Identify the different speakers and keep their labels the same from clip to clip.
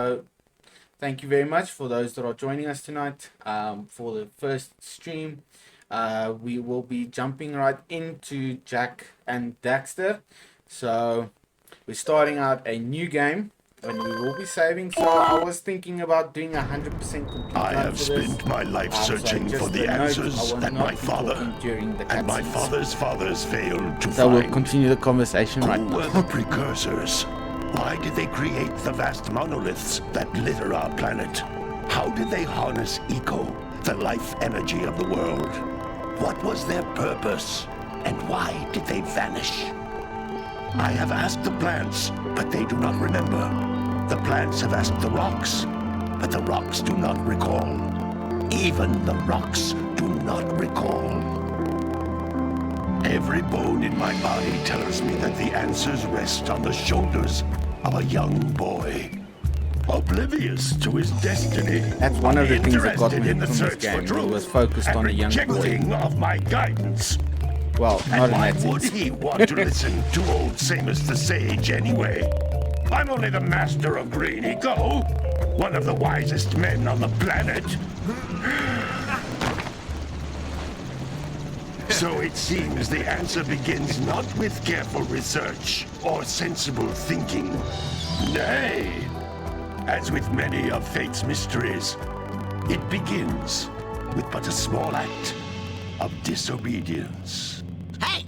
Speaker 1: So thank you very much for those that are joining us tonight for the first stream. We will be jumping right into Jak and Daxter. So we're starting out a new game and we will be saving. So I was thinking about doing 100% complete.
Speaker 2: I have spent my life searching for the answers that my father and my father's fathers failed to find.
Speaker 1: So we'll continue the conversation right
Speaker 2: now. Who were the precursors? Why did they create the vast monoliths that litter our planet? How did they harness eco, the life energy of the world? What was their purpose? And why did they vanish? I have asked the plants, but they do not remember. The plants have asked the rocks, but the rocks do not recall. Even the rocks do not recall. Every bone in my body tells me that the answers rest on the shoulders of a young boy, oblivious to his destiny.
Speaker 1: That's one of the things that got me from this game. He was focused on a young boy.
Speaker 2: Of my guidance.
Speaker 1: Well, not in
Speaker 2: why
Speaker 1: that
Speaker 2: would
Speaker 1: sense.
Speaker 2: he want to listen to old Samus the Sage anyway? I'm only the master of Green Eco, one of the wisest men on the planet. So it seems the answer begins not with careful research or sensible thinking. Nay, as with many of fate's mysteries, it begins with but a small act of disobedience.
Speaker 3: Hey!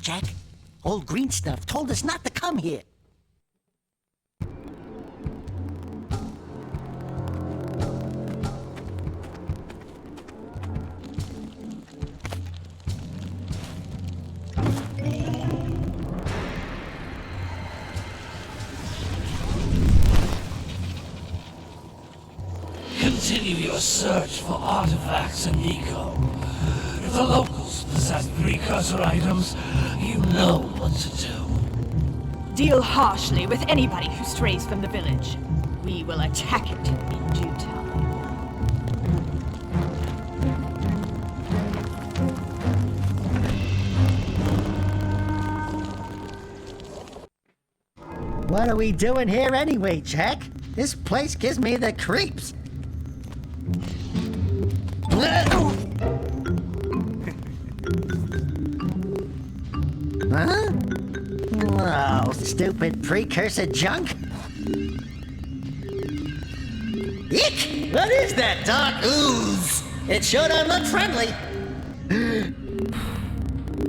Speaker 3: Jak, old green stuff told us not to come here.
Speaker 4: Continue your search for artifacts and eco. If the locals possess precursor items, you know what to do.
Speaker 5: Deal harshly with anybody who strays from the village. We will attack it in due time.
Speaker 3: What are we doing here anyway, Jak? This place gives me the creeps. Huh? Oh, stupid precursor junk. Eek! What is that dark ooze? It sure don't look friendly.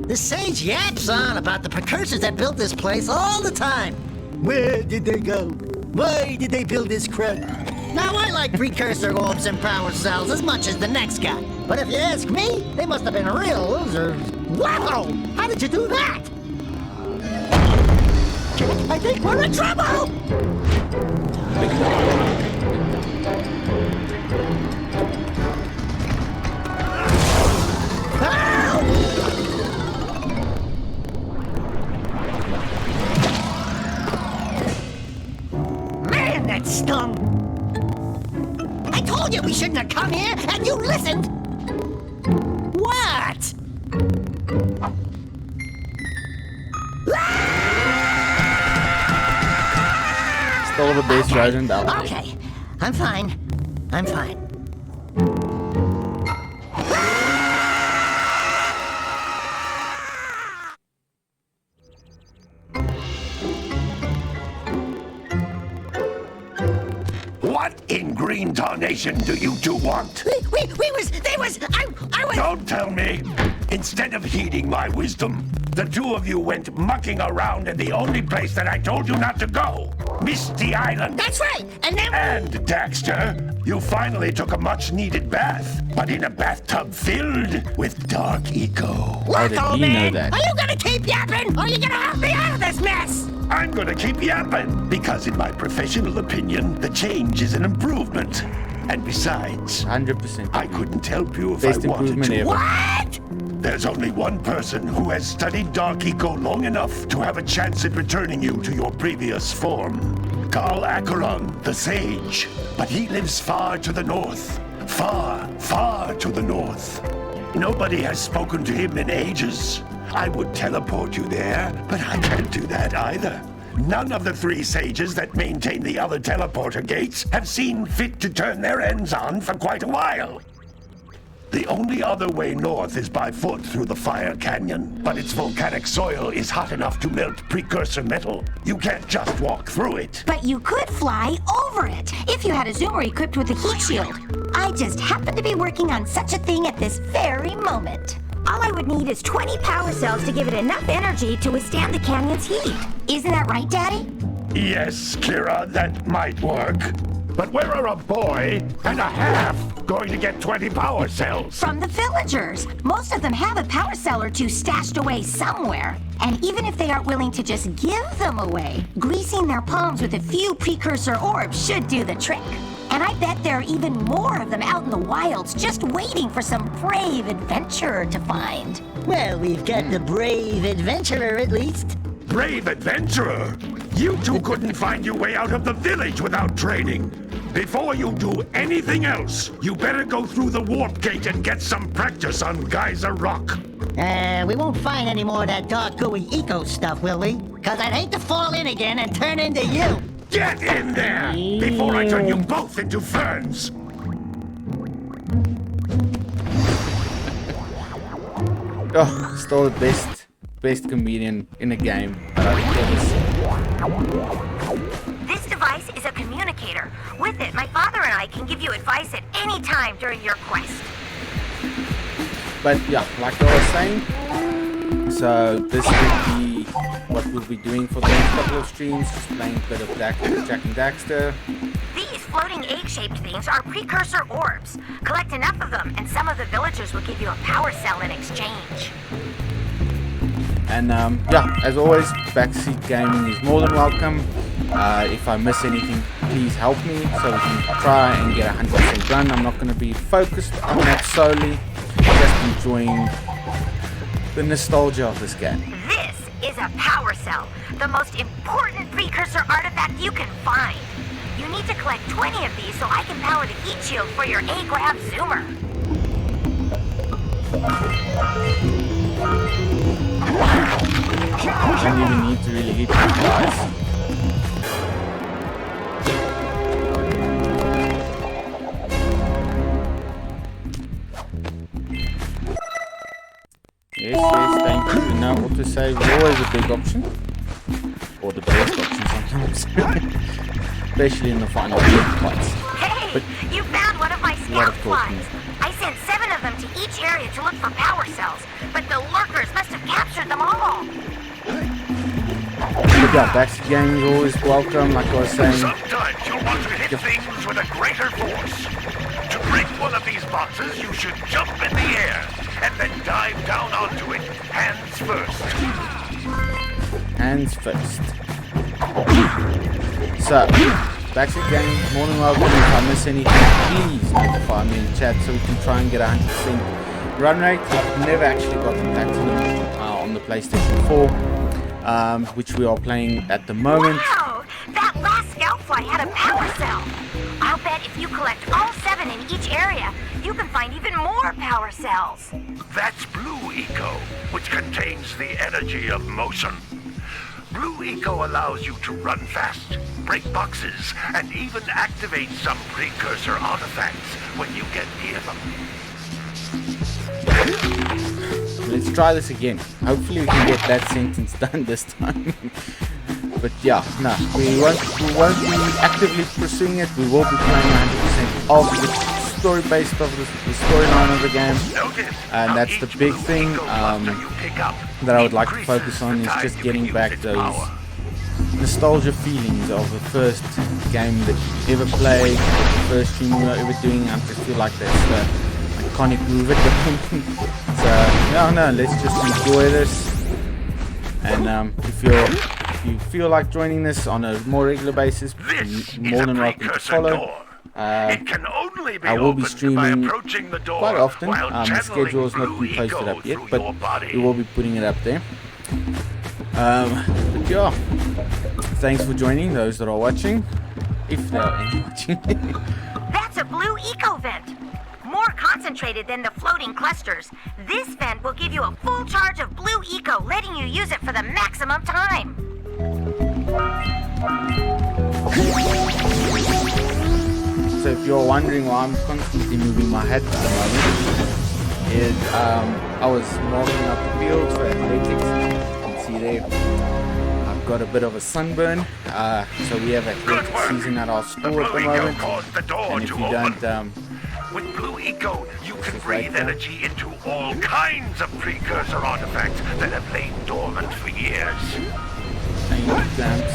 Speaker 3: The sage yaps on about the precursors that built this place all the time. Where did they go? Why did they build this crap? Now, I like precursor orbs and power cells as much as the next guy. But if you ask me, they must have been real losers. Wow! How did you do that? I think we're in trouble! Man, that stung! I told you we shouldn't have come here, and you listened! What?
Speaker 1: Stole the base rodent out.
Speaker 3: Okay, I'm fine. I'm fine.
Speaker 2: What in green tarnation do you two want?
Speaker 3: They was, I was...
Speaker 2: Don't tell me! Instead of heeding my wisdom, the two of you went mucking around in the only place that I told you not to go! Misty Island!
Speaker 3: That's right, and then...
Speaker 2: And, Daxter, you finally took a much-needed bath, but in a bathtub filled with dark eco.
Speaker 1: How did he know that?
Speaker 3: Are you gonna keep yapping, or are you gonna help me out of this mess?
Speaker 2: I'm gonna keep yapping, because in my professional opinion, the change is an improvement. And besides,
Speaker 1: 100%.
Speaker 2: I couldn't help you if
Speaker 1: Best
Speaker 2: I wanted
Speaker 1: improvement
Speaker 2: to.
Speaker 1: ever.
Speaker 3: What?
Speaker 2: There's only one person who has studied Dark Eco long enough to have a chance at returning you to your previous form. Carl Acheron, the Sage. But he lives far to the north. Far, far to the north. Nobody has spoken to him in ages. I would teleport you there, but I can't do that either. None of the 3 sages that maintain the other teleporter gates have seen fit to turn their ends on for quite a while. The only other way north is by foot through the Fire Canyon, but its volcanic soil is hot enough to melt precursor metal. You can't just walk through it.
Speaker 6: But you could fly over it if you had a zoomer equipped with a heat shield. I just happen to be working on such a thing at this very moment. All I would need is 20 power cells to give it enough energy to withstand the canyon's heat. Isn't that right, Daddy?
Speaker 2: Yes, Kira, that might work. But where are a boy and a half going to get 20 power cells?
Speaker 6: From the villagers. Most of them have a power cell or 2 stashed away somewhere. And even if they aren't willing to just give them away, greasing their palms with a few precursor orbs should do the trick. And I bet there are even more of them out in the wilds just waiting for some brave adventurer to find.
Speaker 3: Well, we've got the brave adventurer at least.
Speaker 2: Brave adventurer! You two couldn't find your way out of the village without training. Before you do anything else, you better go through the warp gate and get some practice on Geyser Rock.
Speaker 3: We won't find any more of that dark gooey eco stuff, will we? Cause I'd hate to fall in again and turn into you.
Speaker 2: Get in there before I turn you both into ferns.
Speaker 1: Oh, still the best comedian in the game that I've ever seen.
Speaker 6: This device is a communicator. With it, my father and I can give you advice at any time during your quest.
Speaker 1: But yeah, like I was saying, so this will be what we'll be doing for the next couple of streams, just playing a bit of Jak and Daxter.
Speaker 6: These floating egg-shaped things are precursor orbs. Collect enough of them, and some of the villagers will give you a power cell in exchange.
Speaker 1: And yeah, as always, Backseat Gaming is more than welcome. If I miss anything, please help me so we can try and get 100% done. I'm not going to be focused on that solely, just enjoying the nostalgia of this game.
Speaker 6: This is a power cell, the most important precursor artifact you can find. You need to collect 20 of these so I can power the heat shield for your A-Grab zoomer.
Speaker 1: I don't even need to really hit you guys. Yes, thank you. And now autosave is always a big option. Or the best option sometimes. Especially in the final parts.
Speaker 6: Hey,
Speaker 1: But
Speaker 6: you found one of my scout flies. I sent 7 of them to each area to look for power cells, but the Lurkers must have captured them all.
Speaker 1: But yeah, Backseat Gaming is always welcome, like I was saying.
Speaker 2: Sometimes you'll want to hit things with a greater force. To break one of these boxes, you should jump in the air and then dive down onto it, hands first.
Speaker 1: Hands first. So, Backseat Gaming, more than welcome. If I miss anything, please notify me in chat so we can try and get 100% run rate. I've never actually gotten Platinum on the PlayStation 4, which we are playing at the moment.
Speaker 6: Wow! That last scout fly had a power cell. I'll bet if you collect all 7 in each area, you can find even more power cells.
Speaker 2: That's Blue Eco, which contains the energy of motion. Blue Eco allows you to run fast, break boxes, and even activate some precursor artifacts when you get near them.
Speaker 1: Let's try this again. Hopefully we can get that sentence done this time. But yeah, no, we won't be actively pursuing it. We will be playing 100% of the story based off the storyline of the game. And that's the big thing that I would like to focus on, is just getting back those nostalgia feelings of the first game that you ever played, the first stream we were ever doing. I just feel like that's the iconic move at the moment. So no, let's just enjoy this. And if you feel like joining this on a more regular basis, you're more than welcome to follow. I will be streaming quite often. The schedule has not been posted up yet, but we will be putting it up there. But yeah, thanks for joining those that are watching, if there are any watching.
Speaker 6: That's a blue eco vent. More concentrated than the floating clusters. This vent will give you a full charge of blue eco, letting you use it for the maximum time.
Speaker 1: So if you're wondering why I'm constantly moving my head at the moment, is I was marking out the fields for athletics. You can see there, I've got a bit of a sunburn. So we have athletics season at our school at the moment. And if you don't,
Speaker 2: with Blue Eco, you can breathe energy into all kinds of precursor artifacts that have lain dormant for years.
Speaker 1: exams.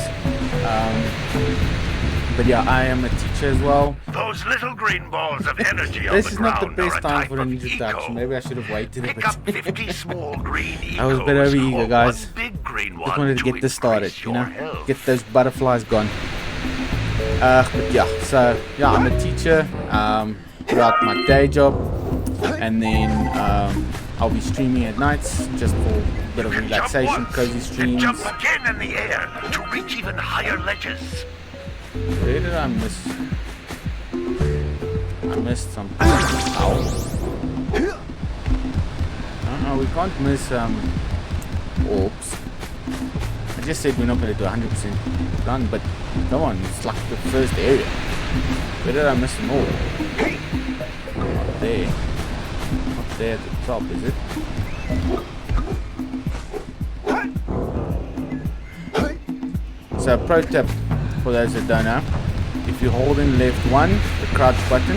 Speaker 1: But yeah, I am a teacher as well.
Speaker 2: Those little green balls of energy on
Speaker 1: This
Speaker 2: the
Speaker 1: is not the
Speaker 2: ground
Speaker 1: best
Speaker 2: are a
Speaker 1: time
Speaker 2: type
Speaker 1: for an
Speaker 2: of
Speaker 1: introduction.
Speaker 2: eco.
Speaker 1: Maybe I should have waited a
Speaker 2: Pick
Speaker 1: bit.
Speaker 2: up 50 small green
Speaker 1: I was a bit over eager,
Speaker 2: or
Speaker 1: guys.
Speaker 2: one big green
Speaker 1: Just
Speaker 2: one
Speaker 1: wanted to get this started,
Speaker 2: increase
Speaker 1: you know,
Speaker 2: your health.
Speaker 1: get those butterflies gone. But yeah, so yeah, I'm a teacher throughout my day job, and then I'll be streaming at nights just for a bit of relaxation, cozy streams.
Speaker 2: Jump again in the air to reach even higher ledges.
Speaker 1: Where did I miss? I missed something. Ow. No, we can't miss orbs. I just said we're not going to do 100% done, but come on, it's like the first area. Where did I miss an orb? Not there. Not there at the top, is it? So pro tip for those that don't know, if you hold in left 1, the crouch button,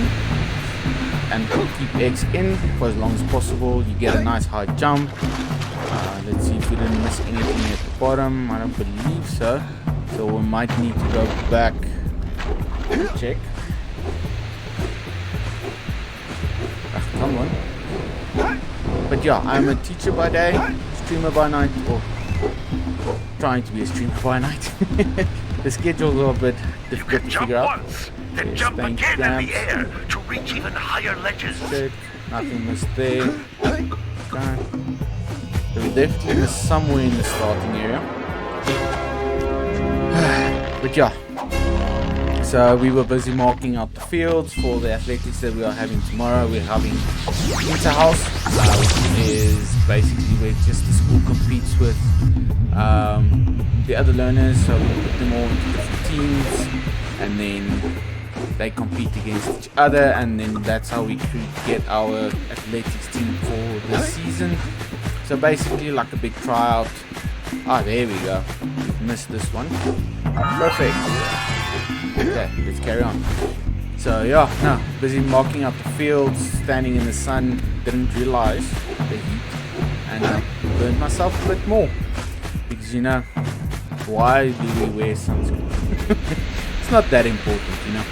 Speaker 1: and keep X in for as long as possible, you get a nice high jump. Let's see if we didn't miss anything at the bottom. I don't believe so. So we might need to go back and check. Come on. But yeah, I'm a teacher by day, streamer by night, or trying to be a streamer by night. The schedule's a little bit difficult to figure out.
Speaker 2: Once, then
Speaker 1: Yes,
Speaker 2: jump
Speaker 1: thank
Speaker 2: again in the
Speaker 1: you.
Speaker 2: air to reach even higher ledges.
Speaker 1: Check. Nothing missed there. Okay. So we definitely missed somewhere in the starting area. But yeah. So we were busy marking out the fields for the athletics that we are having tomorrow. We're having Interhouse, which is basically where just the school competes with the other learners. So we put them all into different teams, and then they compete against each other, and then that's how we get our athletics team for the season. So basically like a big tryout. Ah, there we go. Missed this one. Perfect. Okay, let's carry on. So yeah, no, busy marking out the fields, standing in the sun, didn't realize the heat, and burned myself a bit more. Because you know, why do we wear sunscreen? It's not that important, you know.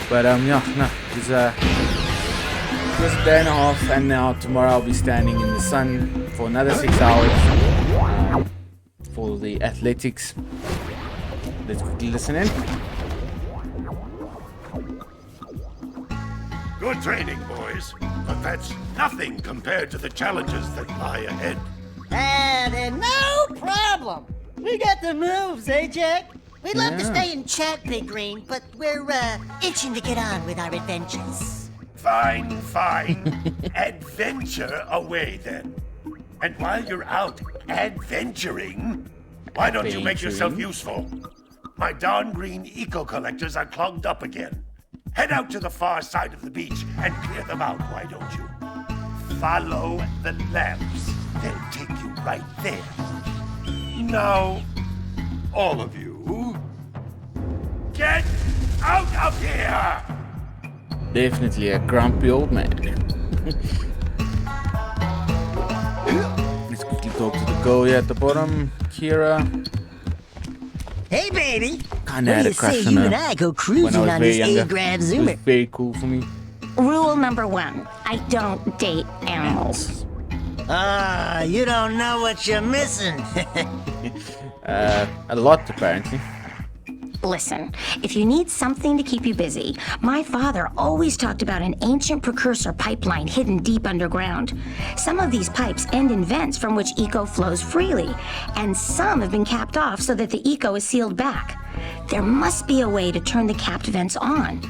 Speaker 1: But yeah, no, it was a day and a half, and now tomorrow I'll be standing in the sun for another 6 hours for the athletics. Let's quickly listen in.
Speaker 2: Good training, boys. But that's nothing compared to the challenges that lie ahead.
Speaker 3: And no problem. We got the moves, eh, Jack? We'd love to
Speaker 1: Yeah.
Speaker 3: stay and chat, Big Green, but we're itching to get on with our adventures.
Speaker 2: Fine, fine. Adventure away then. And while you're out adventuring, why don't you make yourself
Speaker 1: Adventuring?
Speaker 2: useful? My darn green eco collectors are clogged up again. Head out to the far side of the beach and clear them out, why don't you? Follow the lamps. They'll take you right there. Now, all of you, get out of here!
Speaker 1: Definitely a grumpy old man. Let's quickly talk to the girl here at the bottom, Kira.
Speaker 3: Hey, baby.
Speaker 1: Kinda
Speaker 3: What
Speaker 1: had
Speaker 3: do
Speaker 1: a
Speaker 3: you
Speaker 1: crush
Speaker 3: say
Speaker 1: on
Speaker 3: you
Speaker 1: her
Speaker 3: and I go
Speaker 1: when I
Speaker 3: cruising
Speaker 1: was
Speaker 3: on
Speaker 1: very
Speaker 3: this
Speaker 1: younger.
Speaker 3: A-Grab
Speaker 1: It was
Speaker 3: Zoomer?
Speaker 1: very cool for me.
Speaker 6: Rule number 1, I don't date animals.
Speaker 3: Ah, you don't know what you're missing.
Speaker 1: A lot apparently.
Speaker 6: Listen, if you need something to keep you busy, my father always talked about an ancient precursor pipeline hidden deep underground. Some of these pipes end in vents from which eco flows freely, and some have been capped off so that the eco is sealed back. There must be a way to turn the capped vents on.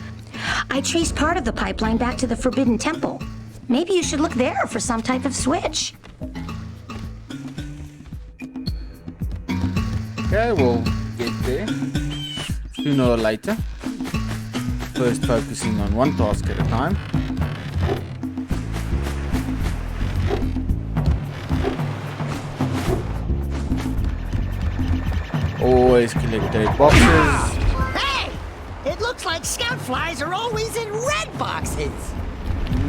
Speaker 6: I traced part of the pipeline back to the Forbidden Temple. Maybe you should look there for some type of switch.
Speaker 1: Okay, we'll get there. Sooner or later. First focusing on one task at a time. Always collect those boxes.
Speaker 3: Hey! It looks like scout flies are always in red boxes.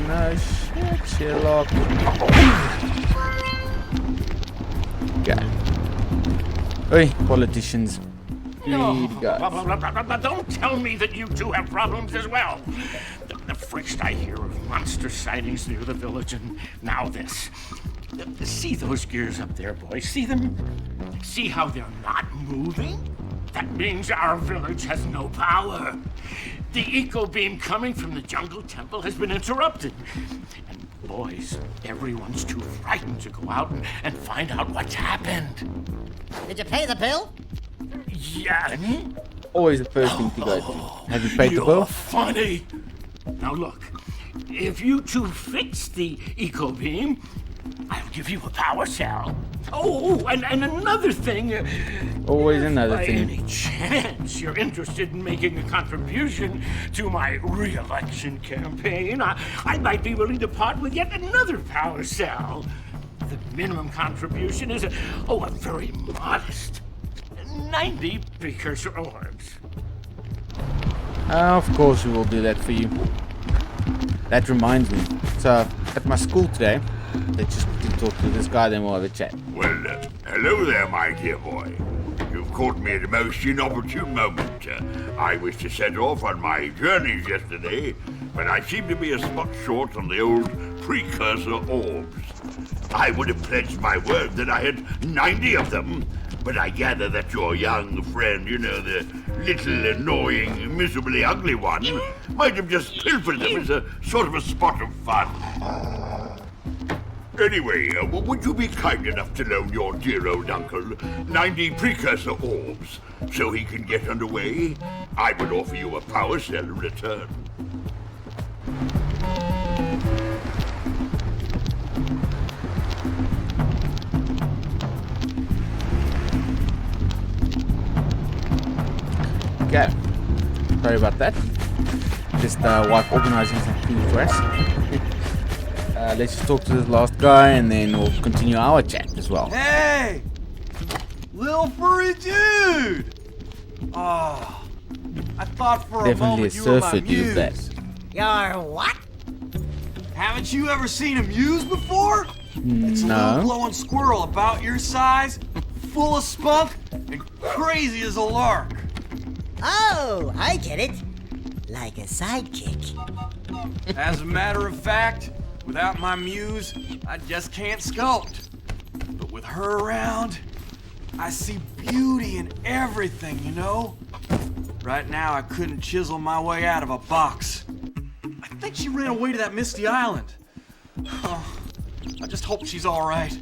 Speaker 1: No shit, Sherlock. Okay. Hey, politicians.
Speaker 7: No,
Speaker 1: Greedy guys.
Speaker 7: don't tell me that you two have problems as well. The first I hear of monster sightings near the village, and now this. See those gears up there, boys? See them? See how they're not moving? That means our village has no power. The eco beam coming from the jungle temple has been interrupted. And boys, everyone's too frightened to go out and find out what's happened.
Speaker 3: Did you pay the bill?
Speaker 7: Yeah.
Speaker 1: Always the first thing to go to. Have you paid the bill?
Speaker 7: You're funny. Now look, if you two fix the eco beam, I'll give you a power cell. Oh, and another thing.
Speaker 1: Always another
Speaker 7: By
Speaker 1: thing.
Speaker 7: any chance you're interested in making a contribution to my re-election campaign, I might be willing to part with yet another power cell. The minimum contribution is a very modest 90 precursor orbs.
Speaker 1: Of course we will do that for you. That reminds me. So, at my school today, they just quickly talk to this guy, then we'll have a chat.
Speaker 8: Well, hello there, my dear boy. You've caught me at a most inopportune moment. I was to set off on my journeys yesterday, but I seem to be a spot short on the old precursor orbs. I would have pledged my word that I had 90 of them, but I gather that your young friend, you know, the little annoying, miserably ugly one, might have just pilfered them as a sort of a spot of fun. Anyway, would you be kind enough to loan your dear old uncle 90 precursor orbs so he can get underway? I would offer you a power cell in return.
Speaker 1: Okay. Sorry about that. Just wife organizing some food for us. Let's just talk to this last guy and then we'll continue our chat as well.
Speaker 9: Hey! Little furry dude! Oh, I thought for
Speaker 1: Definitely
Speaker 9: a moment
Speaker 1: a
Speaker 9: you were my
Speaker 1: surfer dude,
Speaker 9: muse.
Speaker 1: that.
Speaker 3: You're what?
Speaker 9: Haven't you ever seen a muse before? It's a
Speaker 1: No.
Speaker 9: little glowing squirrel about your size, full of spunk, and crazy as a lark.
Speaker 3: Oh, I get it. Like a sidekick.
Speaker 9: As a matter of fact, without my muse, I just can't sculpt. But with her around, I see beauty in everything, you know? Right now, I couldn't chisel my way out of a box. I think she ran away to that misty island. Oh, I just hope she's all right.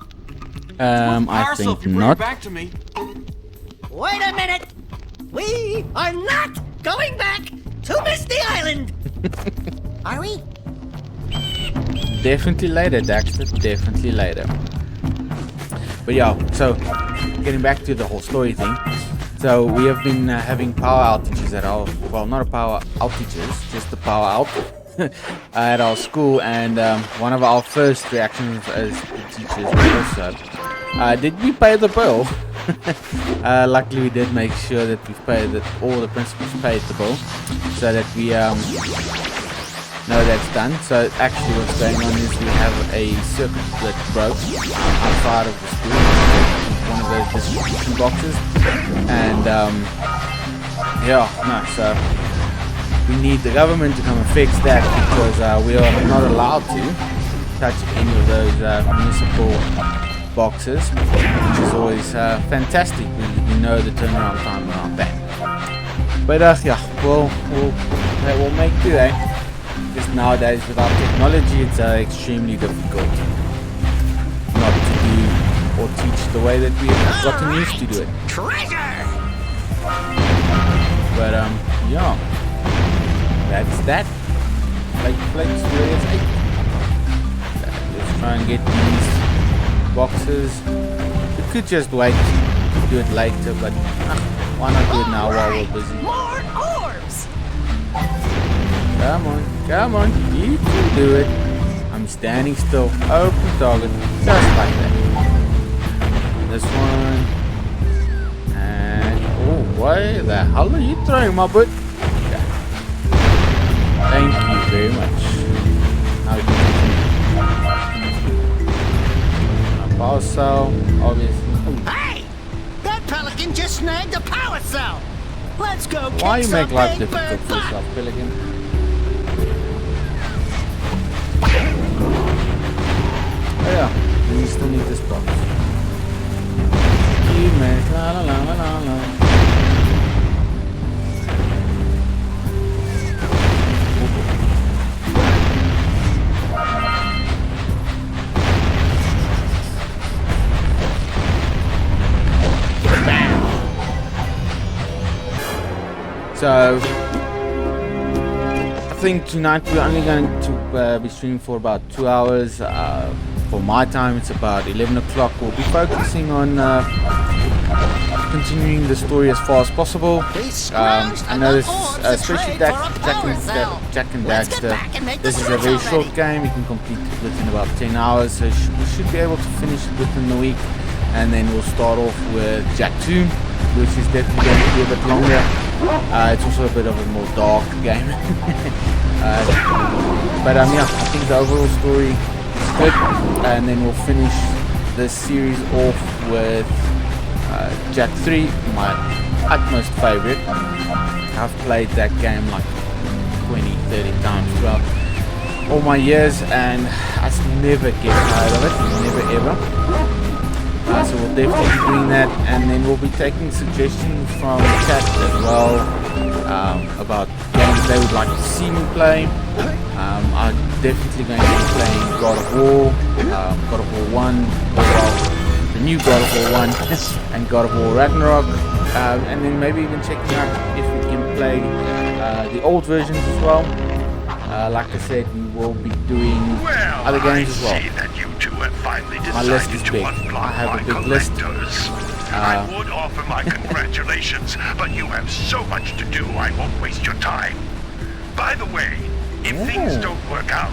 Speaker 1: I
Speaker 9: If
Speaker 1: think
Speaker 9: you bring her
Speaker 1: not.
Speaker 9: back to me.
Speaker 3: Wait a minute. We are not going back to Misty Island. Are we?
Speaker 1: Definitely later, Daxter. Definitely later. But yeah, so getting back to the whole story thing. So we have been having power outages at our, well, not a power outages, just the power out at our school. And one of our first reactions as teachers was also, did we pay the bill? Luckily we did make sure that we've paid, that all the principals paid the bill, so that we know that's done. So actually what's going on is we have a circuit that broke outside of the school, one of those distribution boxes, and so we need the government to come and fix that, because we are not allowed to touch any of those municipal boxes, which is always fantastic. We know the turnaround time around that. But yeah, we'll make do, eh? Just nowadays with our technology, it's extremely difficult not to do or teach the way that we have gotten used to do it.
Speaker 3: Treasure!
Speaker 1: But yeah, that's that. Let's try and get these boxes. We could just wait, do it later, but Why not do it now while we're busy?
Speaker 5: More orbs!
Speaker 1: Come on, you can do it. I'm standing still, open target, just like that. This one. And, oh, why the hell are you throwing, my butt? Okay. Thank you very much. Now you can continue. Power cell, obviously.
Speaker 3: Hey! That pelican just snagged a power cell! Let's go kick
Speaker 1: Why you make
Speaker 3: some
Speaker 1: life
Speaker 3: big
Speaker 1: difficult
Speaker 3: bird
Speaker 1: for
Speaker 3: butt.
Speaker 1: yourself, Pelican? Oh yeah, and you still need this box. You make la la la la la. So I think tonight we're only going to be streaming for about 2 hours. For my time, it's about 11 o'clock. We'll be focusing on continuing the story as far as possible. I know this, especially Jak and Daxter. This is a very short game. You can complete it within about 10 hours. So we should be able to finish it within the week. And then we'll start off with Jak 2, which is definitely going to be a bit longer. It's also a bit of a more dark game. But yeah, I think the overall story is good. And then we'll finish this series off with Jak 3, my utmost favorite. I've played that game like 20-30 times throughout all my years, and I just never get tired of it, never ever. So we'll definitely be doing that, and then we'll be taking suggestions from chat as well about games they would like to see me play. I'm definitely going to be playing God of War 1, well, the new God of War 1 and God of War Ragnarok, and then maybe even checking out if we can play the old versions as well. Like I said, we will be doing other games as well. My list is big. I have a big list.
Speaker 2: I would offer my congratulations, but you have so much to do, I won't waste your time. By the way, if things don't work out,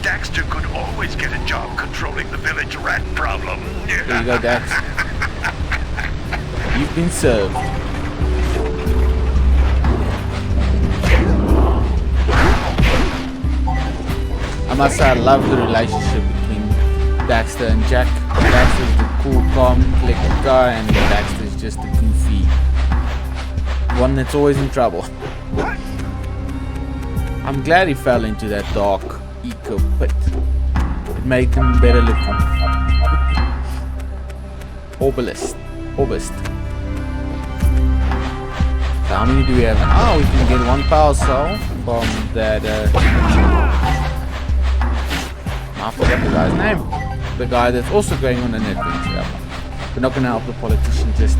Speaker 2: Daxter could always get a job controlling the village rat problem.
Speaker 1: There you go, Dax. You've been served. I must say, I love the relationship between Daxter and Jak. Daxter is the cool, calm, collected guy, and Daxter is just the goofy one that's always in trouble. I'm glad he fell into that dark eco pit. It made him better looking. Orbist. So how many do we have? Oh, we can get one power cell from that. I forgot the guy's name. The guy that's also going on an adventure. We're not going to help the politician just yet.